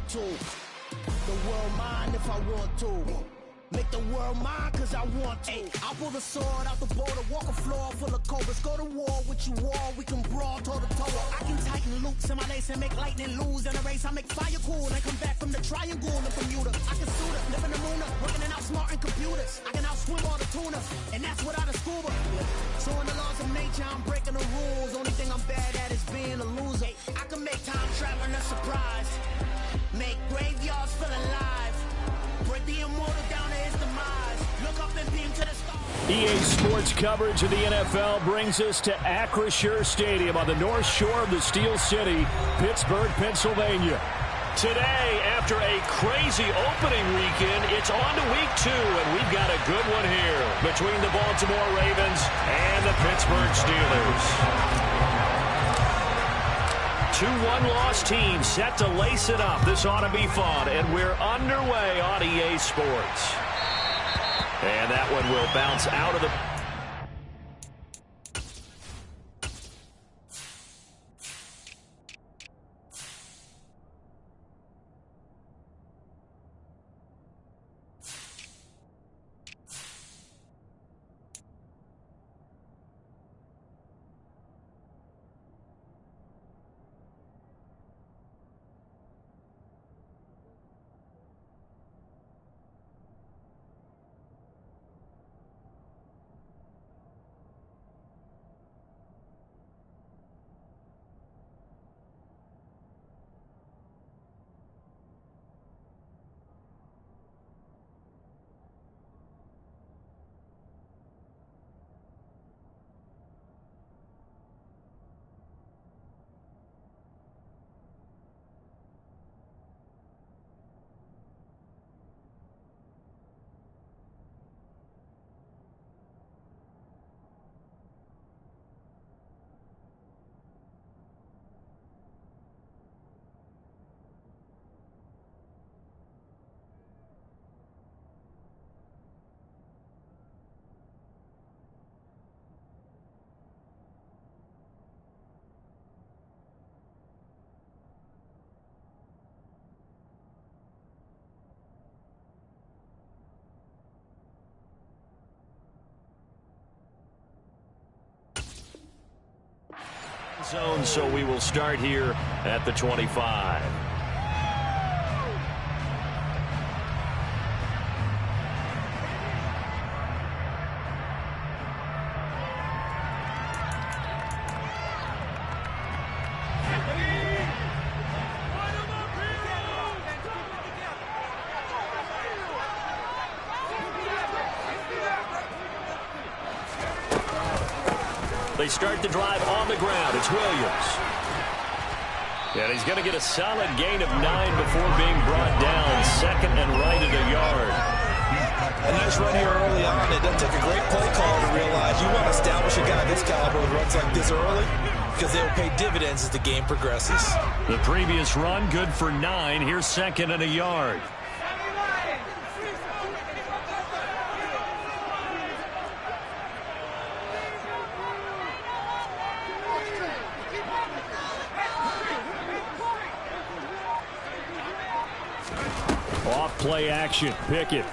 to. The world mine if I want to. Make the world mine cause I want to. I'll pull the sword out the border, walk a floor full of cobras. Go to war with you all, we can brawl toe to toe. I can tighten loops in my lace and make lightning lose in a race. I make fire cool and come back from the triangle in Bermuda. I can suit it, live in the moon, working and outsmarting computers. I can outswim all the tuna, and that's without a scuba. So in the laws of nature, I'm breaking the rules. Only thing I'm bad at is being a loser. I can make time traveling a surprise. Make graveyards feel alive. Break the immortal down to his demise. Look up and beam to the stars. EA Sports coverage of the NFL brings us to Acrisure Stadium on the north shore of the Steel City, Pittsburgh, Pennsylvania. Today, after a crazy opening weekend, it's on to week 2, and we've got a good one here between the Baltimore Ravens and the Pittsburgh Steelers. 2 one-loss teams set to lace it up. This ought to be fun, and we're underway on EA Sports. And that one will bounce out of the... zone, so we will start here at the 25. They start the drive on the ground. It's Williams. And he's going to get a solid gain of 9 before being brought down. Second and right at a yard. A nice run here early on. It doesn't take a great play call to realize you want to establish a guy this caliber with runs like this early because they will pay dividends as the game progresses. The previous run, good for 9. Here's second and a yard. Play action. Pickett.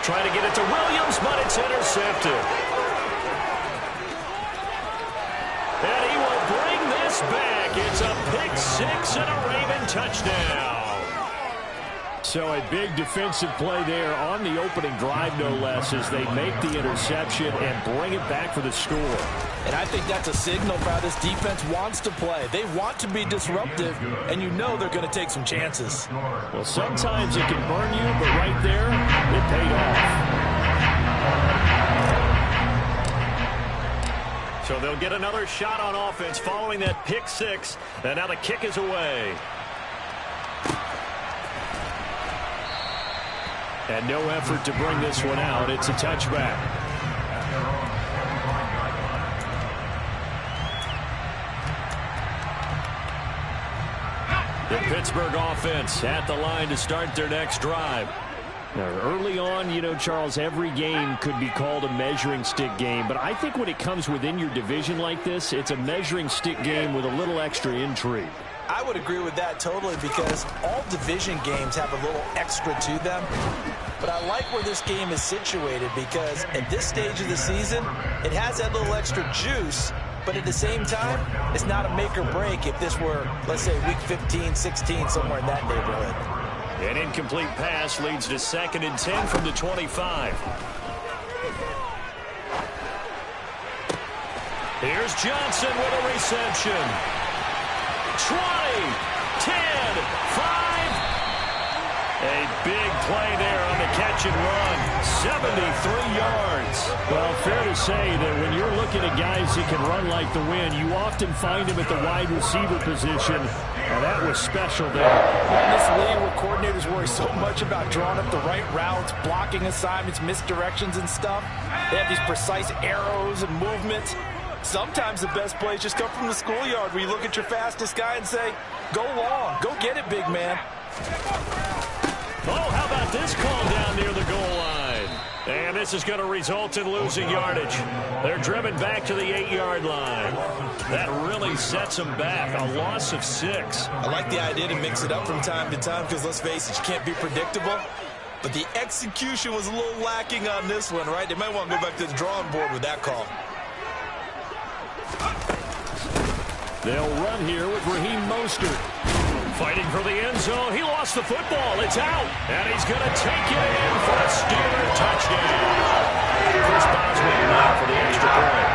Trying to get it to Williams, but it's intercepted. And he will bring this back. It's a pick 6 and a Raven touchdown. So a big defensive play there on the opening drive, no less, as they make the interception and bring it back for the score. And I think that's a signal for how this defense wants to play. They want to be disruptive, and you know they're going to take some chances. Well, sometimes it can burn you, but right there, it paid off. So they'll get another shot on offense following that pick 6, and now the kick is away. And no effort to bring this one out. It's a touchback. The Pittsburgh offense at the line to start their next drive. Now, early on, you know, Charles, every game could be called a measuring stick game. But I think when it comes within your division like this, it's a measuring stick game with a little extra intrigue. I would agree with that totally, because all division games have a little extra to them. But I like where this game is situated, because at this stage of the season, it has that little extra juice. But at the same time, it's not a make or break if this were, let's say, week 15, 16, somewhere in that neighborhood. An incomplete pass leads to 2nd and 10 from the 25. Here's Johnson with a reception. 20, 10, 5. A big play there on the catch and run. 73 yards. Well, fair to say that when you're looking at guys that can run like the wind, you often find them at the wide receiver position. And that was special there. In this league where coordinators worry so much about drawing up the right routes, blocking assignments, misdirections and stuff, they have these precise arrows and movements. Sometimes the best plays just come from the schoolyard, where you look at your fastest guy and say, go long, go get it, big man. Oh, how about this call down near the goal line? And this is going to result in losing yardage. They're driven back to the 8-yard line. That really sets them back. A loss of 6. I like the idea to mix it up from time to time, because let's face it, you can't be predictable. But the execution was a little lacking on this one, right? They might want to go back to the drawing board with that call. They'll run here with Raheem Mostert. Fighting for the end zone. He lost the football. It's out. And he's going to take it in for a Steeler touchdown. Chris Boswell now for the extra point.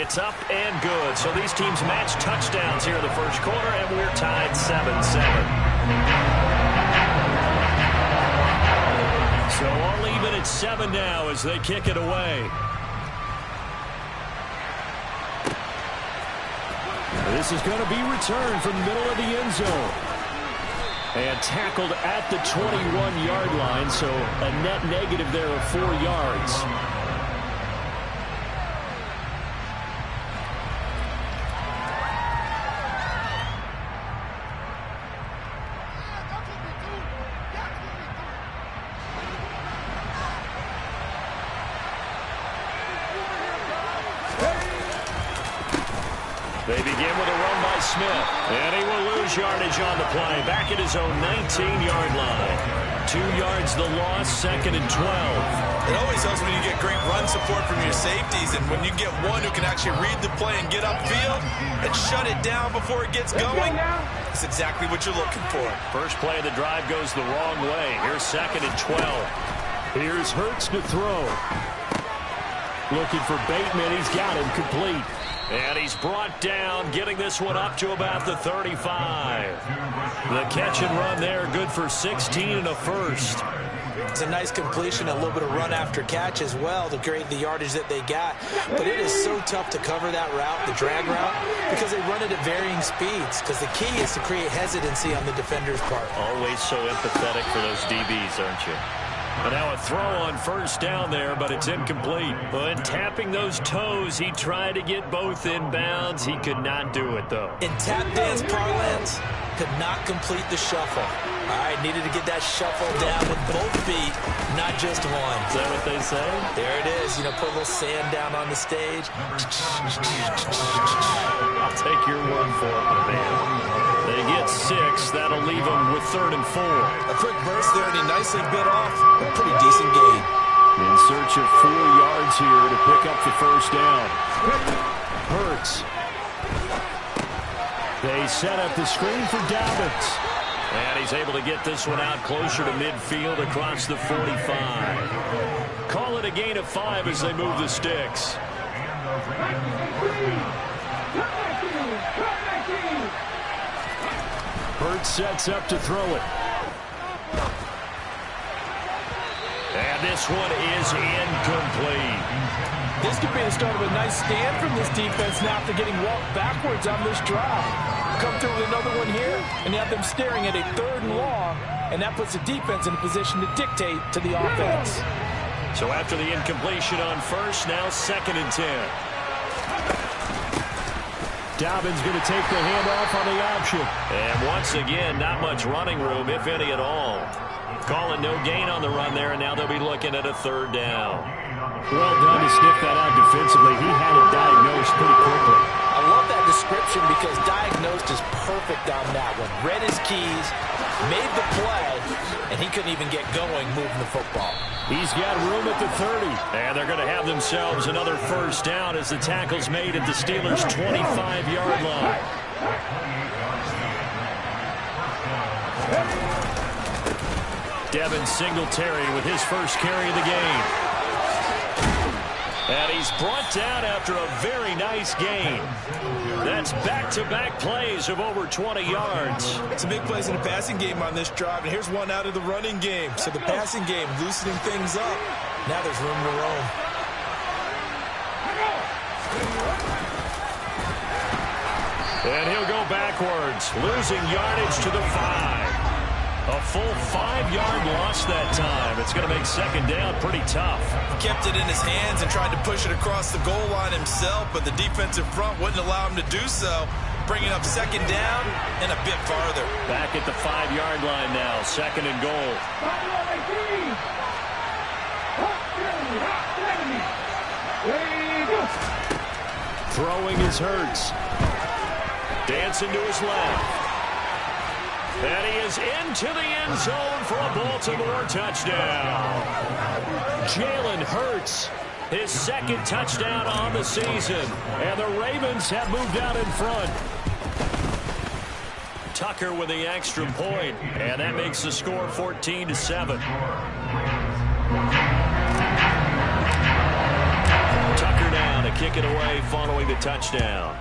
It's up and good. So these teams match touchdowns here in the first quarter, and we're tied 7-7. So all even at 7 now as they kick it away. This is going to be returned from the middle of the end zone. And tackled at the 21-yard line, so a net negative there of 4 yards. They begin with a run by Smith, and he will lose yardage on the play. Back at his own 19-yard line. 2 yards the loss, 2nd and 12. It always helps when you get great run support from your safeties, and when you get one who can actually read the play and get upfield and shut it down before it gets going, that's exactly what you're looking for. First play of the drive goes the wrong way. Here's 2nd and 12. Here's Hurts to throw. Looking for Bateman. He's got him complete. And he's brought down, getting this one up to about the 35. The catch and run there, good for 16 and a first. It's a nice completion, a little bit of run after catch as well to create the yardage that they got. But it is so tough to cover that route, the drag route, because they run it at varying speeds. Because the key is to create hesitancy on the defender's part. Always so empathetic for those DBs, aren't you? But now a throw on first down there, but it's incomplete. But tapping those toes, he tried to get both inbounds. He could not do it, though. In tap dance parlance, could not complete the shuffle. All right, needed to get that shuffle down with both feet, not just one. Is that what they say? There it is. You know, put a little sand down on the stage. I'll take your word for it, my man. They get 6. That'll leave them with 3rd and 4. A quick burst there, and he nicely bit off a pretty decent gain. In search of 4 yards here to pick up the first down. Hurts. They set up the screen for Dobbins. And he's able to get this one out closer to midfield across the 45. Call it a gain of 5 as they move the sticks. Hurts sets up to throw it. And this one is incomplete. This could be the start of a nice stand from this defense now after getting walked backwards on this drive. Come through with another one here, and you have them staring at a 3rd and long, and that puts the defense in a position to dictate to the offense. So after the incompletion on first, now 2nd and 10. Dobbins going to take the handoff on the option. And once again, not much running room, if any at all. Calling no gain on the run there, and now they'll be looking at a 3rd down. Well done to sniff that out defensively. He had it diagnosed pretty quickly. I love that description because diagnosed is perfect on that one. Read his keys, made the play, and he couldn't even get going moving the football. He's got room at the 30. And they're going to have themselves another 1st down as the tackle's made at the Steelers' 25-yard line. Devin Singletary with his first carry of the game. And he's brought down after a very nice gain. That's back-to-back plays of over 20 yards. Some big plays in the passing game on this drive, and here's one out of the running game. So the passing game loosening things up. Now there's room to roam. And he'll go backwards, losing yardage to the 5. A full 5-yard loss that time. It's going to make 2nd down pretty tough. Kept it in his hands and tried to push it across the goal line himself, but the defensive front wouldn't allow him to do so. Bringing up 2nd down and a bit farther. Back at the 5-yard line now, 2nd and goal. Throwing is Hurts. Dancing to his left. And he is into the end zone for a Baltimore touchdown. Jalen Hurts, his 2nd touchdown on the season. And the Ravens have moved out in front. Tucker with the extra point, and that makes the score 14-7. Tucker now to kick it away following the touchdown.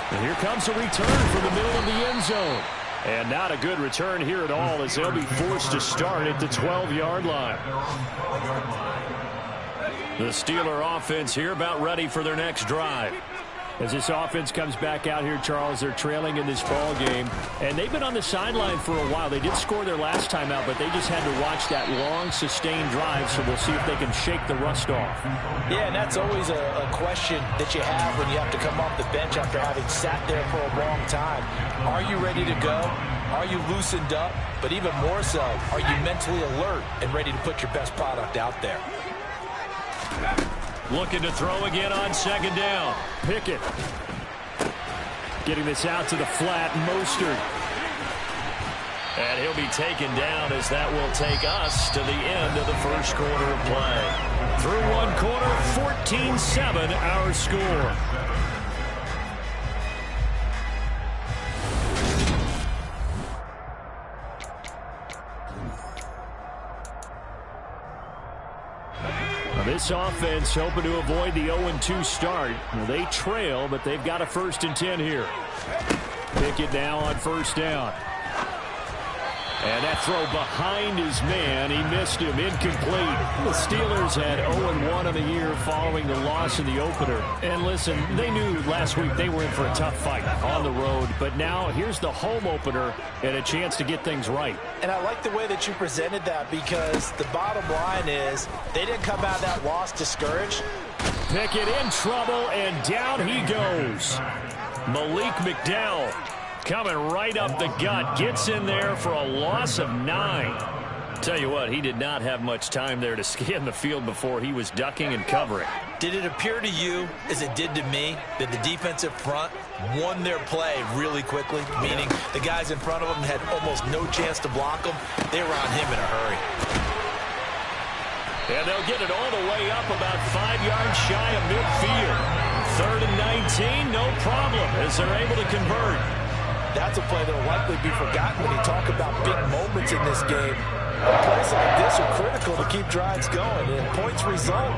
And here comes a return from the middle of the end zone. And not a good return here at all as they'll be forced to start at the 12-yard line. The Steeler offense here about ready for their next drive. As this offense comes back out here, Charles, they're trailing in this ball game. And they've been on the sideline for a while. They did score their last time out, but they just had to watch that long, sustained drive, so we'll see if they can shake the rust off. Yeah, and that's always a question that you have when you have to come off the bench after having sat there for a long time. Are you ready to go? Are you loosened up? But even more so, are you mentally alert and ready to put your best product out there? Looking to throw again on 2nd down. Pickett. Getting this out to the flat. Mostert. And he'll be taken down as that will take us to the end of the 1st quarter of play. Through 1 quarter, 14-7 our score. This offense hoping to avoid the 0-2 start. They trail, but they've got a 1st and 10 here. Pickett now on 1st down. And that throw behind his man. He missed him. Incomplete. The Steelers had 0-1 on the year following the loss in the opener. And listen, they knew last week they were in for a tough fight on the road. But now here's the home opener and a chance to get things right. And I like the way that you presented that because the bottom line is they didn't come out of that loss discouraged. Pickett in trouble, and down he goes. Malik McDowell coming right up the gut. Gets in there for a loss of 9. Tell you what, he did not have much time there to scan the field before he was ducking and covering. Did it appear to you, as it did to me, that the defensive front won their play really quickly? Meaning the guys in front of them had almost no chance to block him. They were on him in a hurry. And they'll get it all the way up about 5 yards shy of midfield. 3rd and 19, no problem, as they're able to convert. That's a play that will likely be forgotten when you talk about big moments in this game. Plays like this are critical to keep drives going, and points result.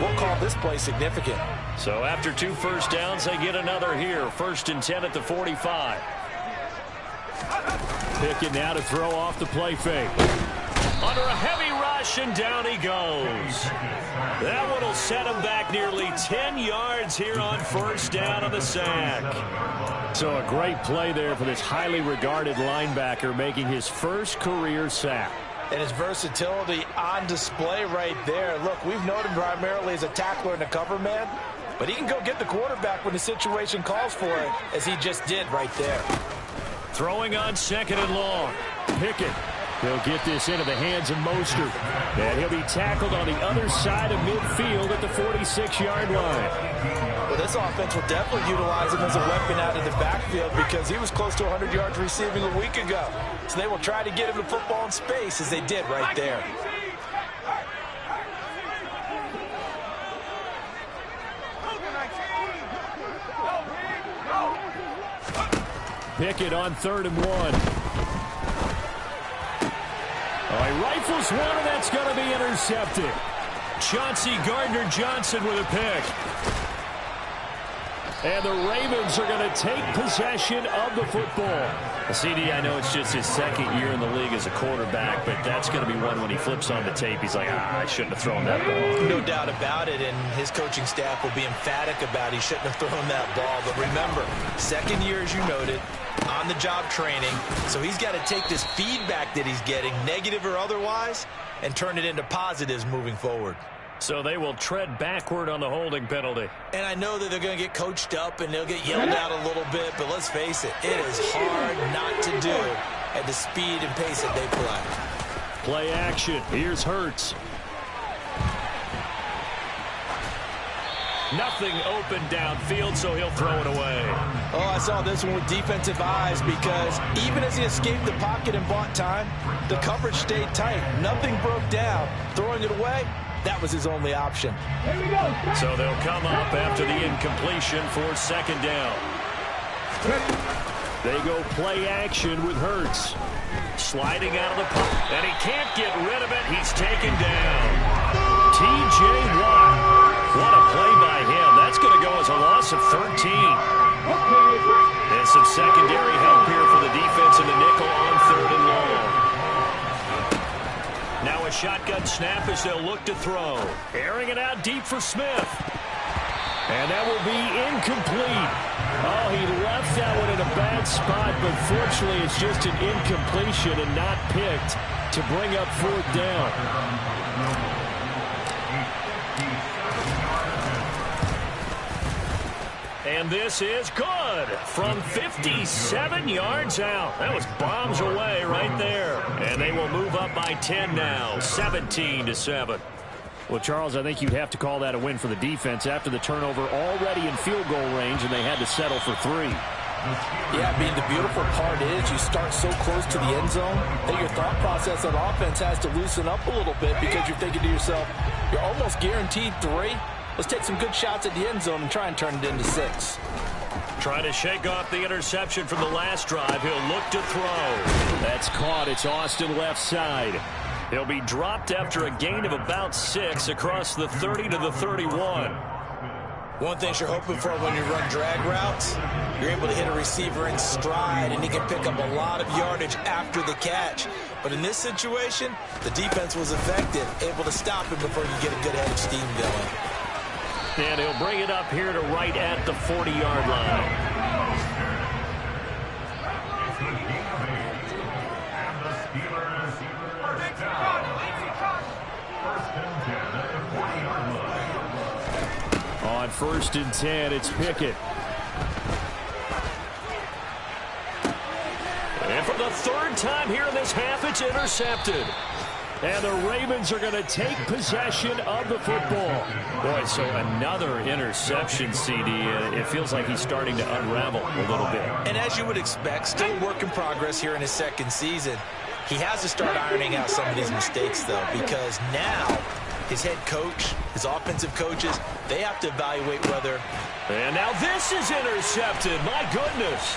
We'll call this play significant. So after 2 first downs, they get another here. 1st and 10 at the 45. Pickett now to throw off the play fake. Under a heavy rush, and down he goes. That one will set him back nearly 10 yards here on 1st down on the sack. So a great play there for this highly regarded linebacker making his first career sack. And his versatility on display right there. Look, we've known him primarily as a tackler and a cover man, but he can go get the quarterback when the situation calls for it, as he just did right there. Throwing on 2nd and long. Pickett. He'll get this into the hands of Mostert. And he'll be tackled on the other side of midfield at the 46-yard line. Well, this offense will definitely utilize him as a weapon out of the backfield because he was close to 100 yards receiving a week ago. So they will try to get him the football in space as they did right there. Pickett on 3rd and 1. Oh, he rifles one, and that's going to be intercepted. Chauncey Gardner-Johnson with a pick. And the Ravens are going to take possession of the football. CD, I know it's just his 2nd year in the league as a quarterback, but that's going to be one when he flips on the tape. He's like, I shouldn't have thrown that ball. No doubt about it, and his coaching staff will be emphatic about he shouldn't have thrown that ball. But remember, 2nd year, as you noted, on-the-job training, so he's got to take this feedback that he's getting, negative or otherwise, and turn it into positives moving forward. So they will tread backward on the holding penalty. And I know that they're going to get coached up and they'll get yelled at a little bit, but let's face it, it is hard not to do at the speed and pace that they play. Play action. Here's Hurts. Nothing open downfield, so he'll throw it away. Oh, I saw this one with defensive eyes because even as he escaped the pocket and bought time, the coverage stayed tight. Nothing broke down. Throwing it away, that was his only option. So they'll come up after the incompletion for 2nd down. They go play action with Hurts. Sliding out of the pocket, and he can't get rid of it. He's taken down. T.J. Watt. What a play by him. That's going to go as a loss of 13. And some secondary help here for the defense in the nickel on 3rd and long. Now a shotgun snap as they'll look to throw. Airing it out deep for Smith. And that will be incomplete. Oh, he left that one in a bad spot, but fortunately it's just an incompletion and not picked to bring up 4th down. And this is good from 57 yards out. That was bombs away right there. And they will move up by 10 now, 17-7. Well, Charles, I think you'd have to call that a win for the defense after the turnover already in field goal range, and they had to settle for 3. Yeah, the beautiful part is you start so close to the end zone that your thought process on offense has to loosen up a little bit because you're thinking to yourself, you're almost guaranteed 3. Let's take some good shots at the end zone and try and turn it into 6. Trying to shake off the interception from the last drive. He'll look to throw. That's caught. It's Austin left side. He'll be dropped after a gain of about 6 across the 30 to the 31. One thing you're hoping for when you run drag routes, you're able to hit a receiver in stride, and he can pick up a lot of yardage after the catch. But in this situation, the defense was effective, able to stop him before you get a good head of steam going. And he'll bring it up here to right at the 40-yard line. On 1st and 10, it's Pickett. And for the 3rd time here in this half, it's intercepted. And the Ravens are going to take possession of the football. Boy, so another interception, CD. It feels like he's starting to unravel a little bit. And as you would expect, still work in progress here in his 2nd season. He has to start ironing out some of these mistakes, though, because now his head coach, his offensive coaches, they have to evaluate whether... And now this is intercepted. My goodness.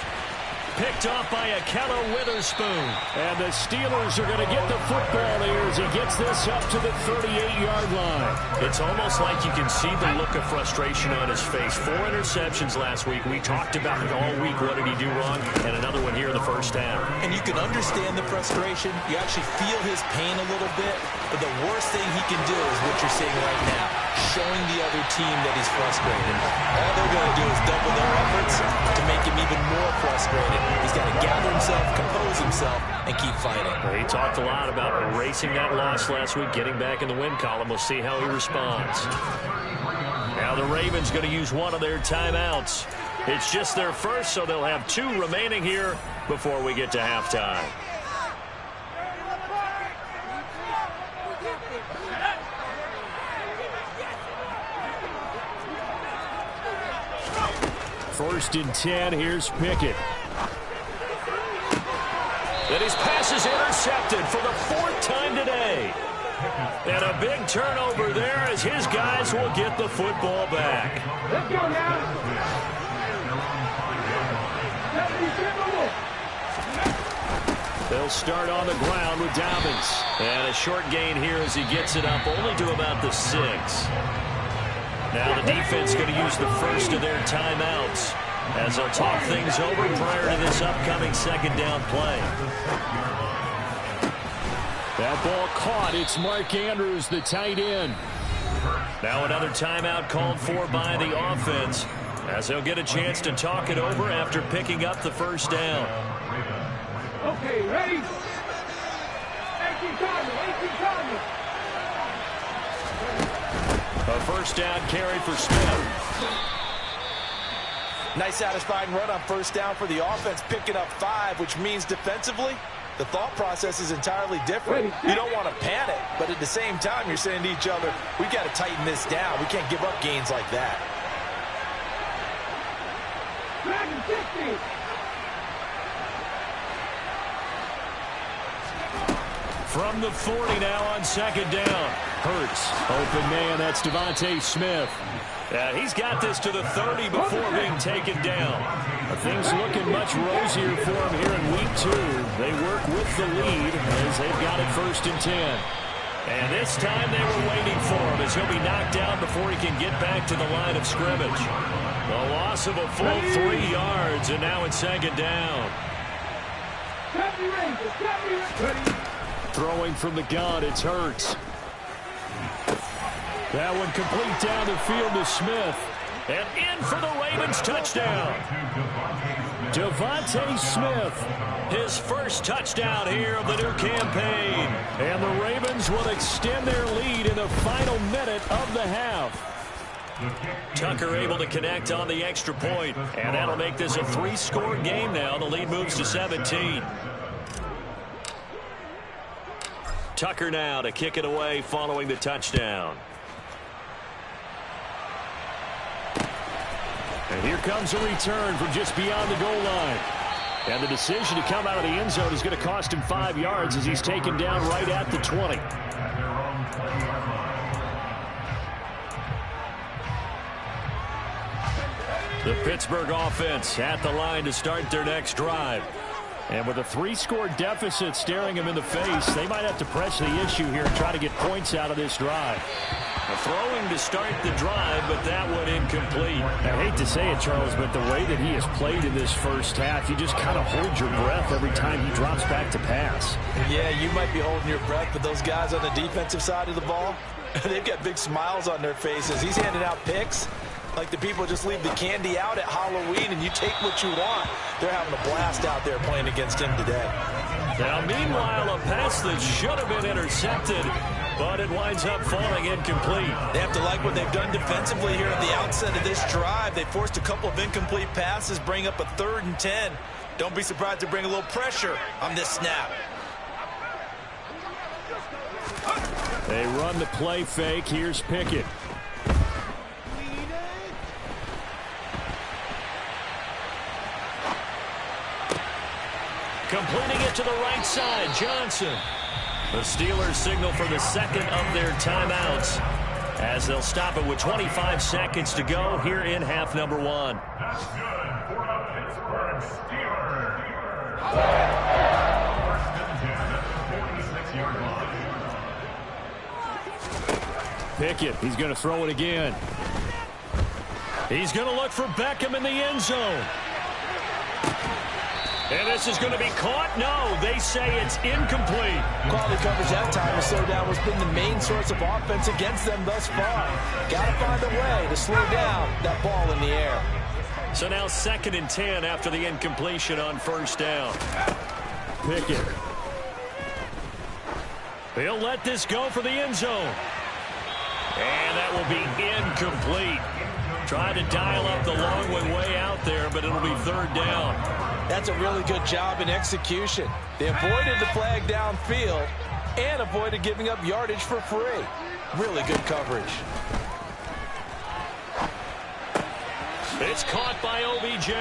Picked off by Ahkello Witherspoon. And the Steelers are going to get the football here as he gets this up to the 38-yard line. It's almost like you can see the look of frustration on his face. 4 interceptions last week. We talked about it all week. What did he do wrong? And another one here in the first half. And you can understand the frustration. You actually feel his pain a little bit. But the worst thing he can do is what you're seeing right now. showing the other team that he's frustrated. All they're going to do is double their efforts to make him even more frustrated. He's got to gather himself, compose himself, and keep fighting. Well, he talked a lot about erasing that loss last week, getting back in the win column. We'll see how he responds. Now the Ravens going to use one of their timeouts. It's just their first, so they'll have 2 remaining here before we get to halftime. First and 10, here's Pickett. And his pass is intercepted for the 4th time today. And a big turnover there as his guys will get the football back. Let's go now. They'll start on the ground with Dobbins. And a short gain here as he gets it up only to about the 6. Now the defense going to use the first of their timeouts as they'll talk things over prior to this upcoming 2nd down play. That ball caught. It's Mark Andrews, the tight end. Now another timeout called for by the offense as they'll get a chance to talk it over after picking up the 1st down. Okay, ready? 18 Cardinals. A 1st down carry for Smith. Nice satisfying run on 1st down for the offense, picking up 5, which means defensively, the thought process is entirely different. You don't want to panic, but at the same time, you're saying to each other, we've got to tighten this down. We can't give up gains like that. From the 40 now on 2nd down. Hurts. Open man, that's Devontae Smith. He's got this to the 30 before being taken down. Things looking much rosier for him here in week 2. They work with the lead as they've got it 1st and 10. And this time they were waiting for him as he'll be knocked down before he can get back to the line of scrimmage. The loss of a full 3 yards, and now it's 2nd down. Throwing from the gun, it's Hurts. That one complete down the field to Smith. And in for the Ravens touchdown. Devontae Smith. His first touchdown here of the new campaign. And the Ravens will extend their lead in the final minute of the half. Tucker able to connect on the extra point. And that'll make this a 3-score game now. The lead moves to 17. Tucker now to kick it away following the touchdown. And here comes a return from just beyond the goal line. And the decision to come out of the end zone is going to cost him 5 yards as he's taken down right at the 20. The Pittsburgh offense at the line to start their next drive. And with a 3-score deficit staring him in the face, they might have to press the issue here and try to get points out of this drive. A throwing to start the drive, but that one incomplete. I hate to say it, Charles, but the way that he has played in this first half, you just kind of hold your breath every time he drops back to pass. Yeah, you might be holding your breath, but those guys on the defensive side of the ball, they've got big smiles on their faces. He's handing out picks like the people just leave the candy out at Halloween and you take what you want. They're having a blast out there playing against him today. Now, meanwhile, a pass that should have been intercepted, but it winds up falling incomplete. They have to like what they've done defensively here at the outset of this drive. They forced a couple of incomplete passes, bring up a 3rd and 10. Don't be surprised to bring a little pressure on this snap. They run the play fake. Here's Pickett. Completing it to the right side, Johnson. The Steelers signal for the 2nd of their timeouts as they'll stop it with 25 seconds to go here in half number 1. That's good for the Pittsburgh Steelers. Pickett, he's going to throw it again. He's going to look for Beckham in the end zone. And this is going to be caught? No, they say it's incomplete. Quality coverage that time to slow down what's been the main source of offense against them thus far. Got to find a way to slow down that ball in the air. So now 2nd and 10 after the incompletion on 1st down. Pickett. He'll let this go for the end zone. And that will be incomplete. Tried to dial up the long one way out there, but it'll be 3rd down. That's a really good job in execution. They avoided the flag downfield and avoided giving up yardage for free. Really good coverage. It's caught by OBJ.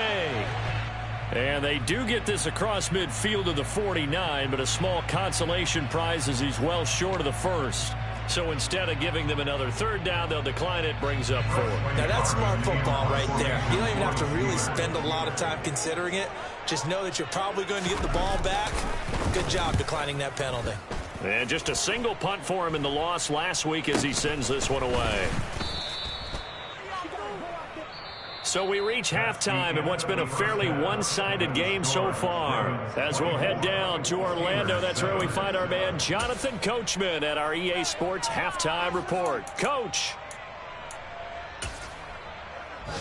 And they do get this across midfield of the 49, but a small consolation prize as he's well short of the first. So instead of giving them another 3rd down, they'll decline it, brings up 4. Now that's smart football right there. You don't even have to really spend a lot of time considering it. Just know that you're probably going to get the ball back. Good job declining that penalty. And just a single punt for him in the loss last week as he sends this one away. So we reach halftime in what's been a fairly one-sided game so far. As we'll head down to Orlando, that's where we find our man Jonathan Coachman at our EA Sports Halftime Report. Coach.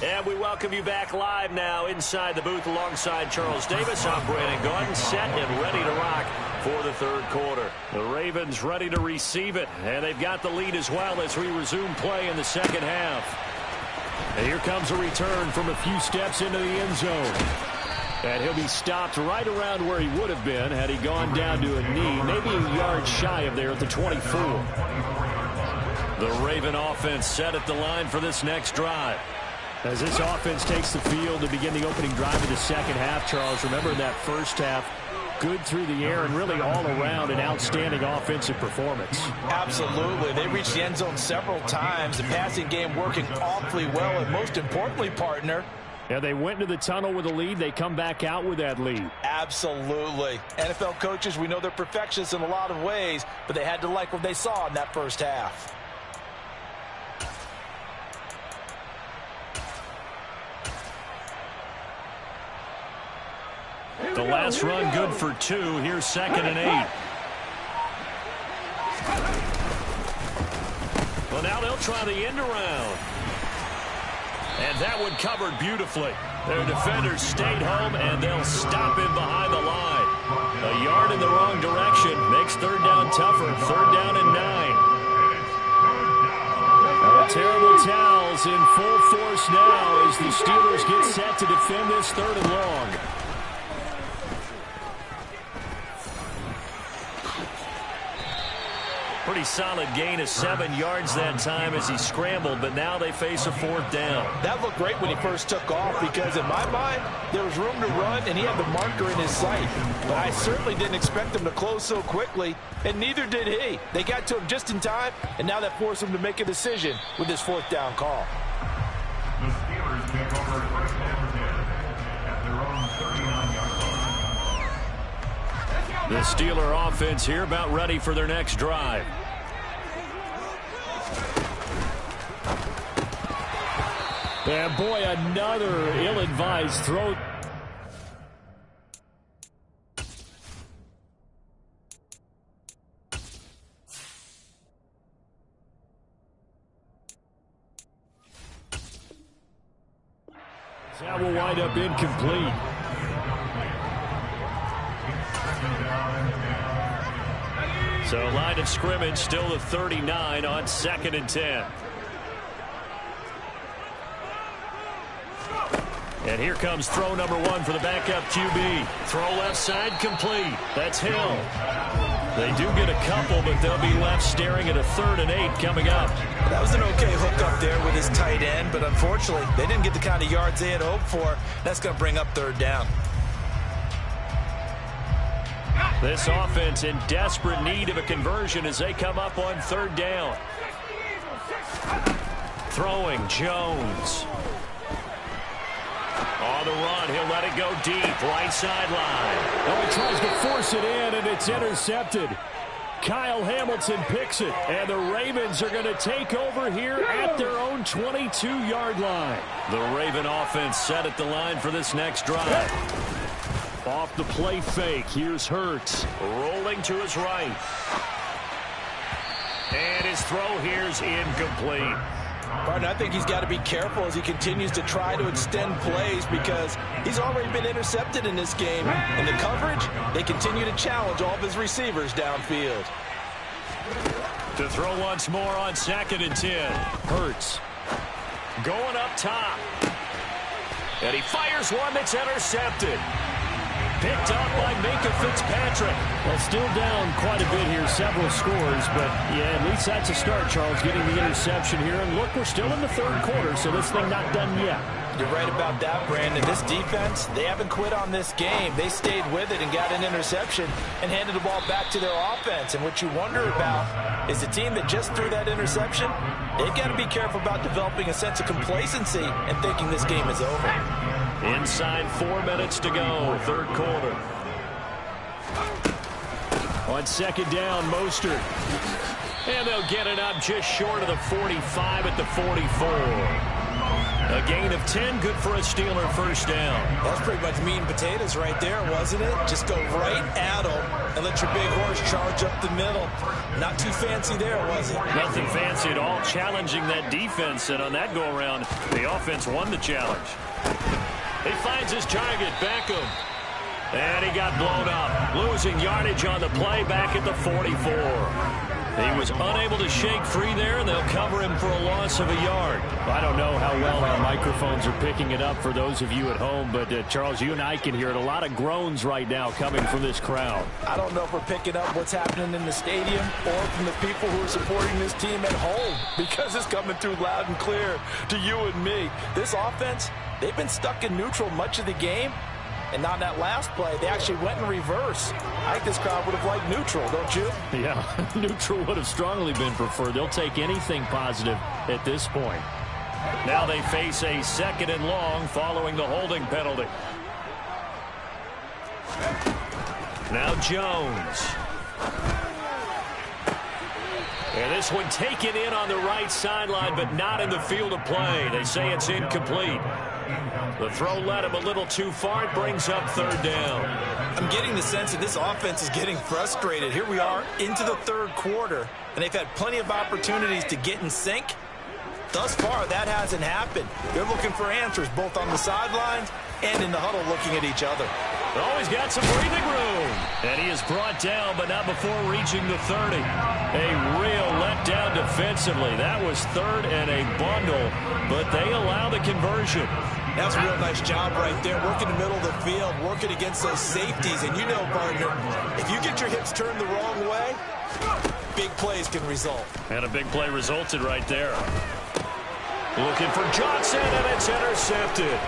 And we welcome you back live now inside the booth alongside Charles Davis. I'm Brandon Gaudin, set and ready to rock for the 3rd quarter. The Ravens ready to receive it, and they've got the lead as well as we resume play in the 2nd half. And here comes a return from a few steps into the end zone. And he'll be stopped right around where he would have been had he gone down to a knee, maybe a yard shy of there at the 24. The Raven offense set at the line for this next drive. As this offense takes the field to begin the opening drive of the 2nd half, Charles, remember that 1st half, good through the air and really all around an outstanding offensive performance. Absolutely. They reached the end zone several times. The passing game working awfully well, and most importantly, partner. Yeah, they went into the tunnel with a lead. They come back out with that lead. Absolutely. NFL coaches, we know they're perfectionists in a lot of ways, but they had to like what they saw in that 1st half. The last run good for 2. Here's 2nd and 8. Well, now they'll try the end around. And that one covered beautifully. Their defenders stayed home, and they'll stop him behind the line. A yard in the wrong direction makes 3rd down tougher. 3rd down and 9. Terrible towels in full force now as the Steelers get set to defend this 3rd and long. Pretty solid gain of 7 yards that time as he scrambled, but now they face a 4th down. That looked great when he first took off because in my mind, there was room to run and he had the marker in his sight. But I certainly didn't expect him to close so quickly, and neither did he. They got to him just in time, and now that forced him to make a decision with this 4th down call. The Steelers take over 1st and 10 at their own 39-yard line. The Steeler offense here about ready for their next drive. And boy, another ill-advised throw. That will wind up incomplete. So line of scrimmage still the 39 on 2nd and 10. And here comes throw number 1 for the backup QB. Throw left side complete. That's Hill. They do get a couple, but they'll be left staring at a 3rd and 8 coming up. That was an okay hook up there with his tight end, but unfortunately, they didn't get the kind of yards they had hoped for. That's going to bring up 3rd down. This offense in desperate need of a conversion as they come up on 3rd down. Throwing Jones. On the run, he'll let it go deep, right sideline. Oh, he tries to force it in, and it's intercepted. Kyle Hamilton picks it, and the Ravens are going to take over here at their own 22-yard line. The Raven offense set at the line for this next drive. Off the play fake, here's Hurts. Rolling to his right. And his throw here's incomplete. Partner, I think he's got to be careful as he continues to try to extend plays because he's already been intercepted in this game. In the coverage, they continue to challenge all of his receivers downfield. To throw once more on 2nd and 10. Hurts going up top. And he fires one that's intercepted. Picked up by Minkah Fitzpatrick. Well, still down quite a bit here, several scores, but yeah, at least that's a start, Charles, getting the interception here. And look, we're still in the 3rd quarter, so this thing not done yet. You're right about that, Brandon. This defense, they haven't quit on this game. They stayed with it and got an interception and handed the ball back to their offense. And what you wonder about is the team that just threw that interception, they've got to be careful about developing a sense of complacency and thinking this game is over. Inside 4 minutes to go, 3rd quarter. On 2nd down, Mostert. And they'll get it up just short of the 45 at the 44. A gain of 10, good for a Steeler first down. That's pretty much meat and potatoes right there, wasn't it? Just go right at them and let your big horse charge up the middle. Not too fancy there, was it? Nothing fancy at all, challenging that defense, and on that go-around, the offense won the challenge. He finds his target, Beckham. And he got blown up, losing yardage on the play back at the 44. He was unable to shake free there, and they'll cover him for a loss of a yard. I don't know how well our microphones are picking it up for those of you at home, but Charles, you and I can hear it. A lot of groans right now coming from this crowd. I don't know if we're picking up what's happening in the stadium or from the people who are supporting this team at home, because it's coming through loud and clear to you and me. This offense, they've been stuck in neutral much of the game. And on that last play, they actually went in reverse. I think this crowd would have liked neutral, don't you? Yeah, neutral would have strongly been preferred. They'll take anything positive at this point. Now they face a 2nd and long following the holding penalty. Now Jones. And this one taken in on the right sideline, but not in the field of play. They say it's incomplete. The throw led him a little too far. It brings up 3rd down. I'm getting the sense that this offense is getting frustrated. Here we are into the 3rd quarter, and they've had plenty of opportunities to get in sync. Thus far, that hasn't happened. They're looking for answers both on the sidelines and in the huddle looking at each other. Always got some breathing room. And he is brought down, but not before reaching the 30. A real letdown defensively. That was 3rd and a bundle, but they allow the conversion. That's a real nice job right there, working the middle of the field, working against those safeties. And you know, partner, if you get your hips turned the wrong way, big plays can result. And a big play resulted right there. Looking for Johnson, and it's intercepted.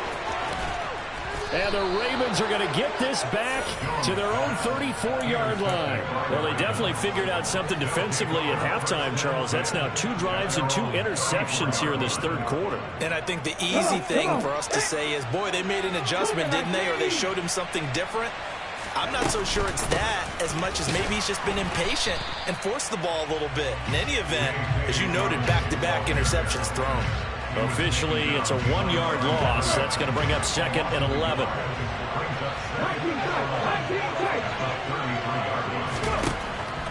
And the Ravens are going to get this back to their own 34-yard line. Well, they definitely figured out something defensively at halftime, Charles. That's now 2 drives and 2 interceptions here in this 3rd quarter. And I think the easy thing for us to say is, boy, they made an adjustment, didn't they? Or they showed him something different. I'm not so sure it's that as much as maybe he's just been impatient and forced the ball a little bit. In any event, as you noted, back-to-back interceptions thrown. Officially, it's a 1-yard loss. That's going to bring up 2nd and 11.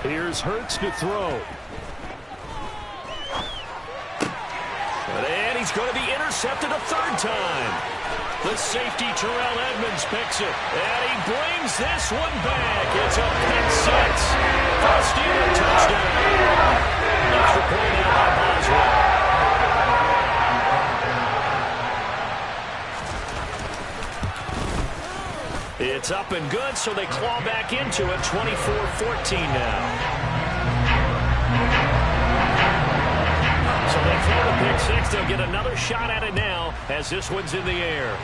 Here's Hurts to throw. And he's going to be intercepted a 3rd time. The safety, Terrell Edmonds, picks it. And he brings this one back. It's a pick 6. First Steeler touchdown. Extra point out by Boswell. It's up and good, so they claw back into it, 24-14 now. So they throw the pick 6. They'll get another shot at it now as this one's in the air.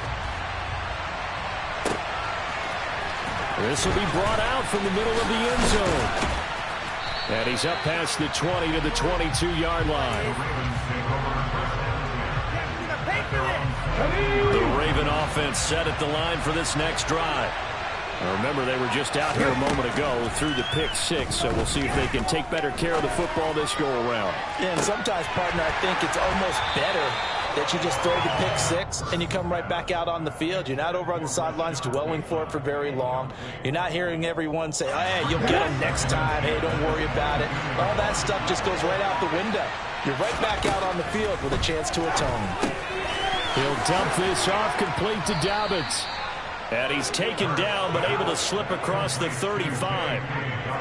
This will be brought out from the middle of the end zone. And he's up past the 20 to the 22-yard line. The Raven offense set at the line for this next drive. Now remember, they were just out here a moment ago through the pick 6, so we'll see if they can take better care of the football this go-around. And sometimes, partner, I think it's almost better that you just throw the pick six and you come right back out on the field. You're not over on the sidelines dwelling for it for very long. You're not hearing everyone say, oh, hey, you'll get them next time. Hey, don't worry about it. All that stuff just goes right out the window. You're right back out on the field with a chance to atone. He'll dump this off complete to Dobbins. And he's taken down, but able to slip across the 35.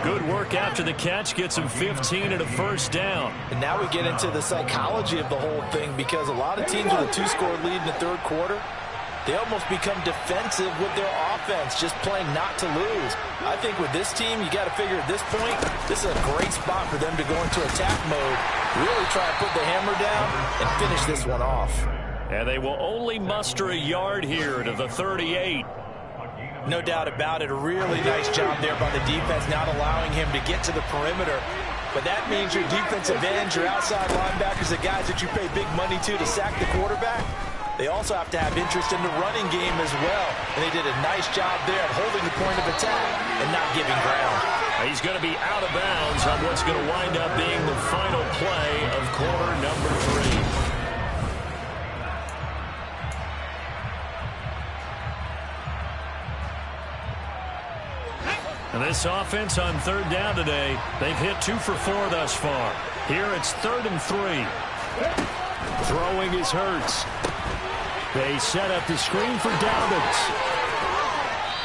Good work after the catch. Gets him 15 and a first down. And now we get into the psychology of the whole thing, because a lot of teams with a 2-score lead in the third quarter, they almost become defensive with their offense, just playing not to lose. I think with this team, you got to figure at this point, this is a great spot for them to go into attack mode, really try to put the hammer down and finish this one off. And they will only muster a yard here to the 38. No doubt about it. A really nice job there by the defense, not allowing him to get to the perimeter. But that means your defensive ends, your outside linebackers, the guys that you pay big money to sack the quarterback, they also have to have interest in the running game as well. And they did a nice job there of holding the point of attack and not giving ground. He's going to be out of bounds on what's going to wind up being the final play of quarter number 3. And this offense on third down today, they've hit 2 for 4 thus far. Here it's 3rd and 3. Throwing is Hurts. They set up the screen for Dobbins.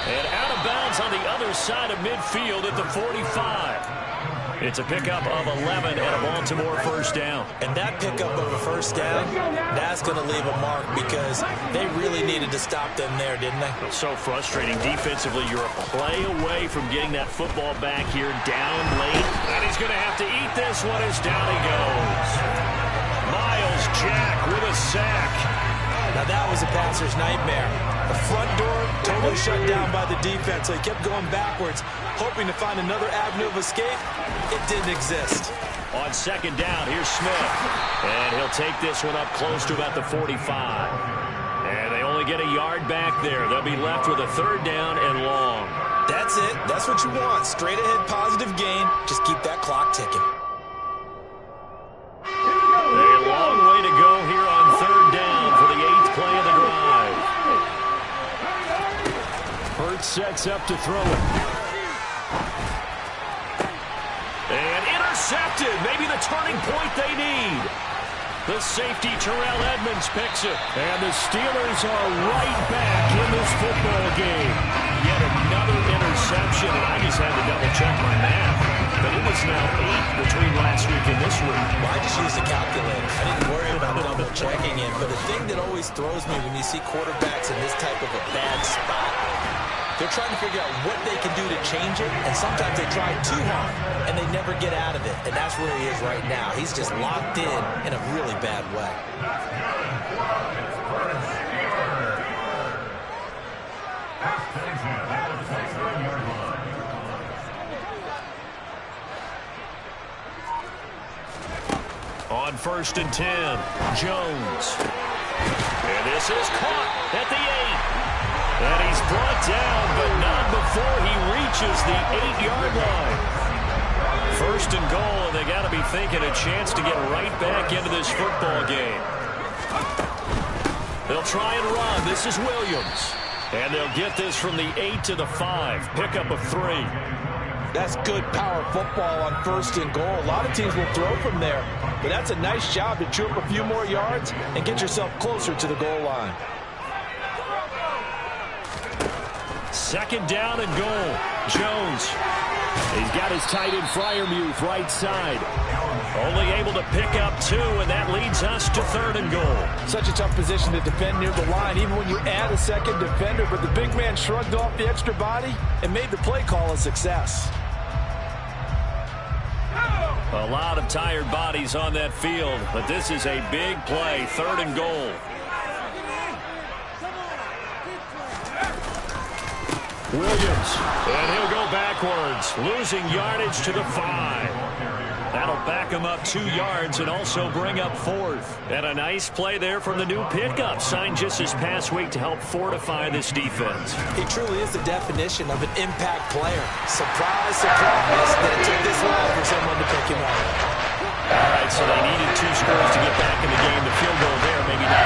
And out of bounds on the other side of midfield at the 45. It's a pickup of 11 and a Baltimore first down. And that pickup of a first down, that's going to leave a mark, because they really needed to stop them there, didn't they? So frustrating defensively. You're a play away from getting that football back here down late. And he's going to have to eat this one as down he goes. Myles Jack with a sack. Now that was a passer's nightmare. The front door totally shut down by the defense, so he kept going backwards, hoping to find another avenue of escape. It didn't exist. On second down, here's Smith. And he'll take this one up close to about the 45. And they only get a yard back there. They'll be left with a 3rd down and long. That's it. That's what you want. Straight ahead positive gain. Just keep that clock ticking. A long way to go here on 3rd down for the 8th play of the drive. Hurts sets up to throw it. And intercepted. Maybe the turning point they need. The safety, Terrell Edmunds, picks it. And the Steelers are right back in this football game. Yet another interception. And I just had to double-check my math. But it was now 8 between last week and this week. Well, I just used a calculator. I didn't worry about double-checking it. But the thing that always throws me when you see quarterbacks in this type of a bad spot, they're trying to figure out what they can do to change it, and sometimes they try too hard, and they never get out of it. And that's where he is right now. He's just locked in a really bad way. On 1st and 10, Jones. And this is caught at the 8. And he's brought down, but not before he reaches the 8-yard line. 1st and goal, and they got to be thinking a chance to get right back into this football game. They'll try and run. This is Williams. And they'll get this from the 8 to the 5. Pickup of 3. That's good power football on 1st and goal. A lot of teams will throw from there, but that's a nice job to chew up a few more yards and get yourself closer to the goal line. 2nd down and goal. Jones. He's got his tight end Freiermuth right side. Only able to pick up 2, and that leads us to 3rd and goal. Such a tough position to defend near the line, even when you add a second defender. But the big man shrugged off the extra body and made the play call a success. A lot of tired bodies on that field, but this is a big play. 3rd and goal. Williams. And he'll go backwards, losing yardage to the 5. That'll back him up 2 yards and also bring up 4th. And a nice play there from the new pickup, signed just this past week to help fortify this defense. He truly is the definition of an impact player. Surprise, surprise that it took this long for someone to pick him up. All right, so they needed 2 scores to get back in the game. The field goal there, maybe not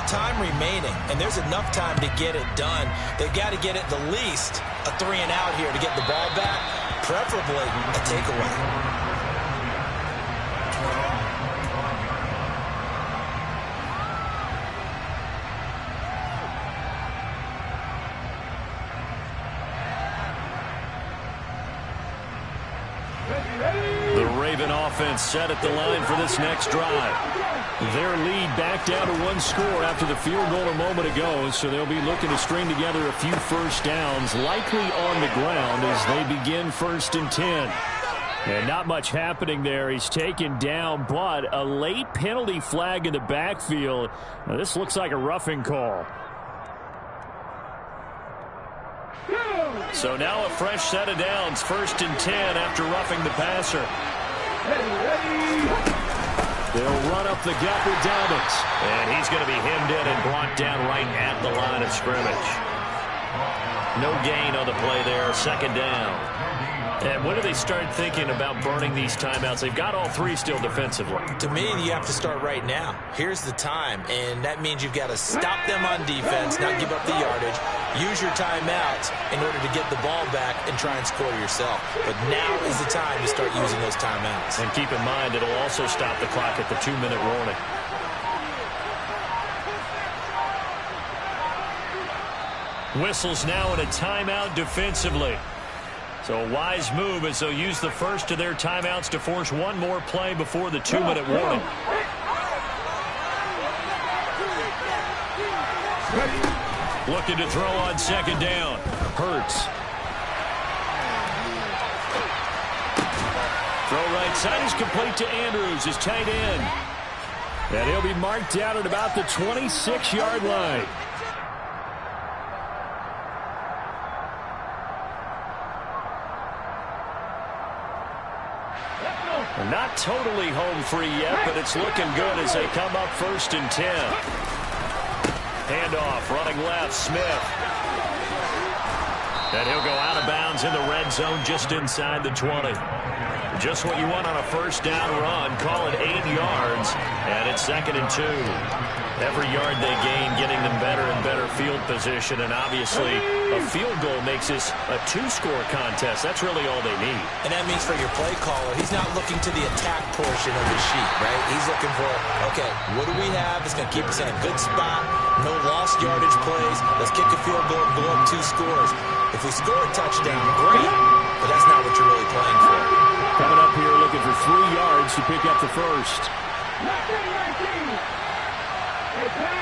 time remaining, and there's enough time to get it done. They've got to get it the least a 3 and out here to get the ball back, preferably a takeaway. The Raven offense set at the line for this next drive. Their lead back down to 1 score after the field goal a moment ago, so they'll be looking to string together a few first downs, likely on the ground as they begin 1st and 10. And not much happening there. He's taken down, but a late penalty flag in the backfield. Now, this looks like a roughing call. So now a fresh set of downs, 1st and 10 after roughing the passer. They'll run up the gut with Dobbins. And he's going to be hemmed in and brought down right at the line of scrimmage. No gain on the play there, 2nd down. And when do they start thinking about burning these timeouts? They've got all 3 still defensively. To me, you have to start right now. Here's the time, and that means you've got to stop them on defense, not give up the yardage, use your timeouts in order to get the ball back and try and score yourself. But now is the time to start using those timeouts. And keep in mind, it'll also stop the clock at the 2-minute warning. Whistles now in a timeout defensively. So a wise move as they'll use the first of their timeouts to force one more play before the 2-minute warning. Looking to throw on 2nd down. Hurts. Throw right side is complete to Andrews, his tight end. And he'll be marked down at about the 26-yard line. Not totally home free yet, but it's looking good as they come up 1st and 10. Handoff, running left, Smith. And he'll go out of bounds in the red zone just inside the 20. Just what you want on a 1st down run. Call it 8 yards, and it's 2nd and 2. Every yard they gain, getting them better and better field position, and obviously a field goal makes this a 2-score contest. That's really all they need. And that means for your play caller, he's not looking to the attack portion of the sheet, right? He's looking for, okay, what do we have that's going to keep us in a good spot? No lost yardage plays. Let's kick a field goal and blow up 2 scores. If we score a touchdown, great, but that's not what you're really playing for. Coming up here looking for 3 yards to pick up the first.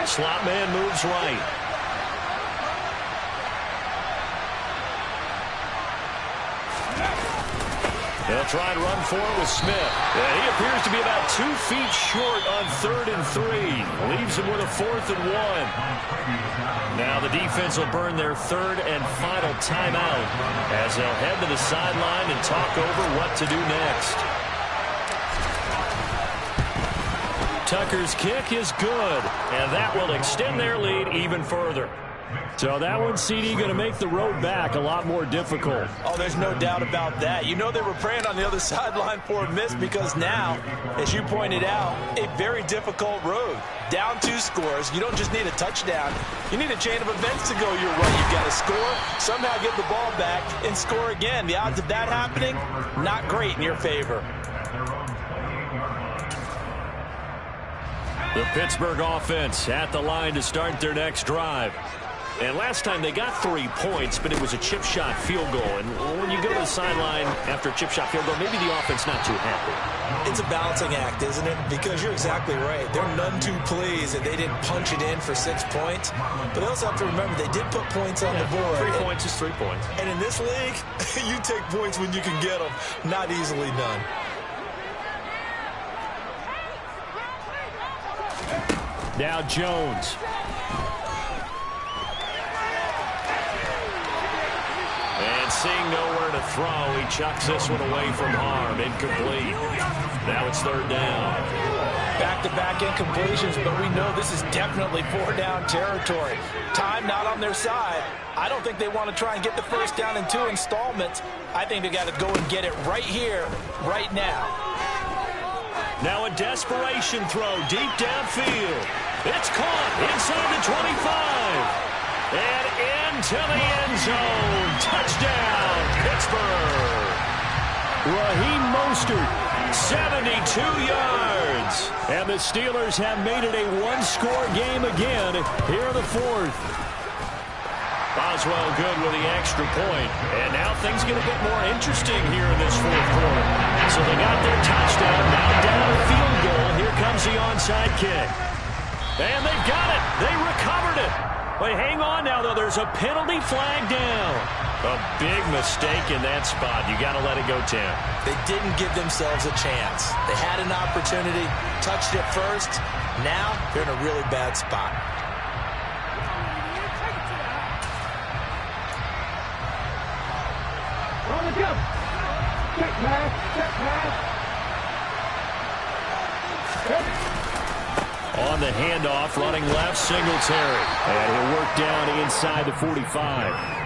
Slot man moves right. They'll try and run for it with Smith. And he appears to be about 2 feet short on 3rd and 3. Leaves him with a 4th and 1. Now the defense will burn their 3rd and final timeout as they'll head to the sideline and talk over what to do next. Tucker's kick is good, and that will extend their lead even further. So that one, CD, going to make the road back a lot more difficult. Oh, there's no doubt about that. You know they were praying on the other sideline for a miss because now, as you pointed out, a very difficult road. Down 2 scores. You don't just need a touchdown. You need a chain of events to go your way. You've got to score, somehow get the ball back, and score again. The odds of that happening, not great in your favor. The Pittsburgh offense at the line to start their next drive. And last time they got 3 points, but it was a chip shot field goal. And when you go to the sideline after a chip shot field goal, maybe the offense not too happy. It's a balancing act, isn't it? Because you're exactly right. They're none too pleased that they didn't punch it in for 6 points. But they also have to remember they did put points on the board. 3 points is 3 points. And in this league, you take points when you can get them. Not easily done. Now Jones. And seeing nowhere to throw, he chucks this one away from harm. Incomplete. Now it's 3rd down. Back-to-back incompletions, but we know this is definitely 4-down territory. Time not on their side. I don't think they want to try and get the first down in 2 installments. I think they got to go and get it right here, right now. Now a desperation throw deep downfield. It's caught inside the 25. And into the end zone. Touchdown, Pittsburgh. Raheem Mostert, 72 yards. And the Steelers have made it a one-score game again here in the fourth. Boswell good with the extra point. And now things get a bit more interesting here in this fourth quarter. So they got their touchdown. Now down a field goal. Here comes the onside kick. And they've got it. They recovered it. But hang on now, though. There's a penalty flag down. A big mistake in that spot. You got to let it go, Tim. They didn't give themselves a chance. They had an opportunity, touched it first. Now they're in a really bad spot. On the jump. Check pass. Check pass. On the handoff, running left, Singletary. And he'll work down inside the 45.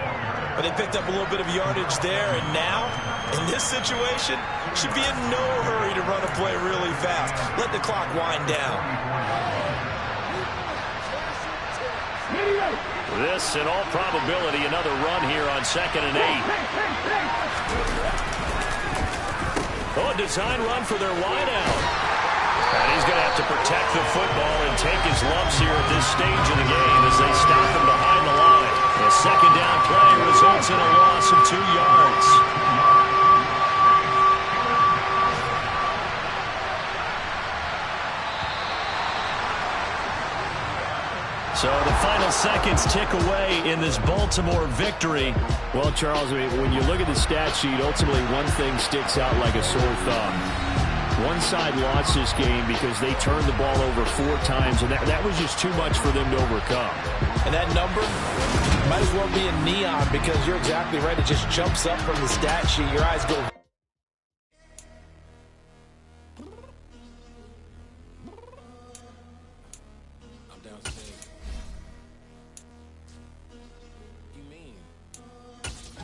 But they picked up a little bit of yardage there, and now, in this situation, should be in no hurry to run a play really fast. Let the clock wind down. This, in all probability, another run here on 2nd and 8. Oh, a design run for their wideout. And he's going to have to protect the football and take his lumps here at this stage of the game as they stop him behind the line. A second down play results in a loss of 2 yards. So the final seconds tick away in this Baltimore victory. Well, Charles, when you look at the stat sheet, ultimately one thing sticks out like a sore thumb. One side lost this game because they turned the ball over 4 times, and that was just too much for them to overcome. And that number might as well be in neon because you're exactly right. It just jumps up from the stat sheet. Your eyes go. I'm downstairs. You mean? I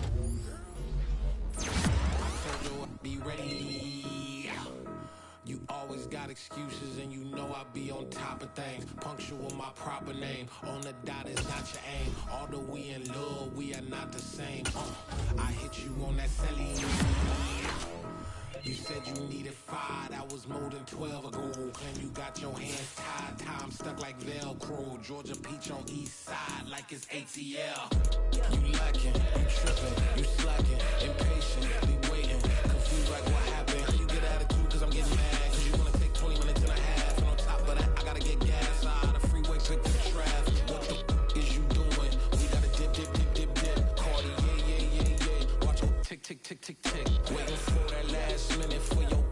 told you I'd be ready. You always got excuses and you know I be on top of things. Punctual my proper name. On the dot is not your aim. Although we in love, we are not the same. I hit you on that celly. You said you needed 5, that was more than 12 ago. And you got your hands tied, time stuck like Velcro. Georgia Peach on east side like it's ATL. You lacking, you tripping, you slacking, impatient, be waiting, confused like what happened. How you get attitude cause I'm getting mad, cause you wanna take 20 minutes and a half. And on top of that, I gotta get gas out of the freeway, pick the traffic. What the f is you doing? We gotta dip, dip, dip, dip, dip. Cardi, yeah. Watch your tick, tick, tick, tick, tick. Waiting for that last minute for your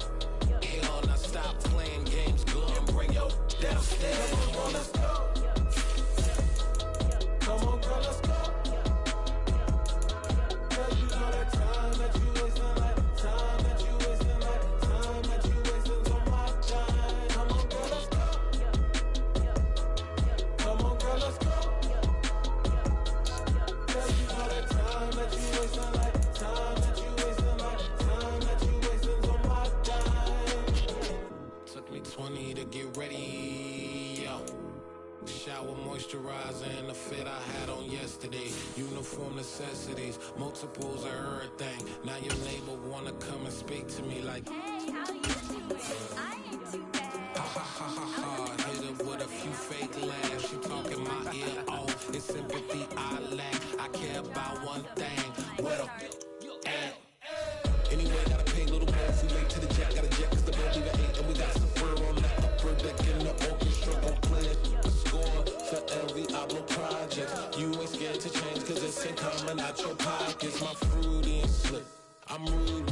hell. Now stop playing games, go and bring your downstairs. Come on, let's go. Come on, girl, let's go. Cause you know that time that you wasting, like time that you wasting, like time that you wasting on my time. Come on, girl, let's go. Come on, girl, let's go. Cause you know that time that you wasting, like time that you wasting, like time that you wasting on my time. Took me 20 to get ready, yo. Shower, moisturizer, and the fit I had on yesterday. Uniform necessities, multiples of everything. Now your neighbor wanna come and speak to me like, Hey, how you doing? I ain't too bad. ha ha ha ha ha. Hit her with a few fake laughs. She talking my ear off. It's sympathy I lack. I care about one thing. Where the at? Anyway, gotta pay a little more. If we late to the jet, gotta jet cause the boat leave at 8. And we got some fur on that upper deck in the orchestra. Gon' play a score for every Ablo project. You ain't scared to change cause it's ain't coming out your pockets. My fruity and slip. I'm rude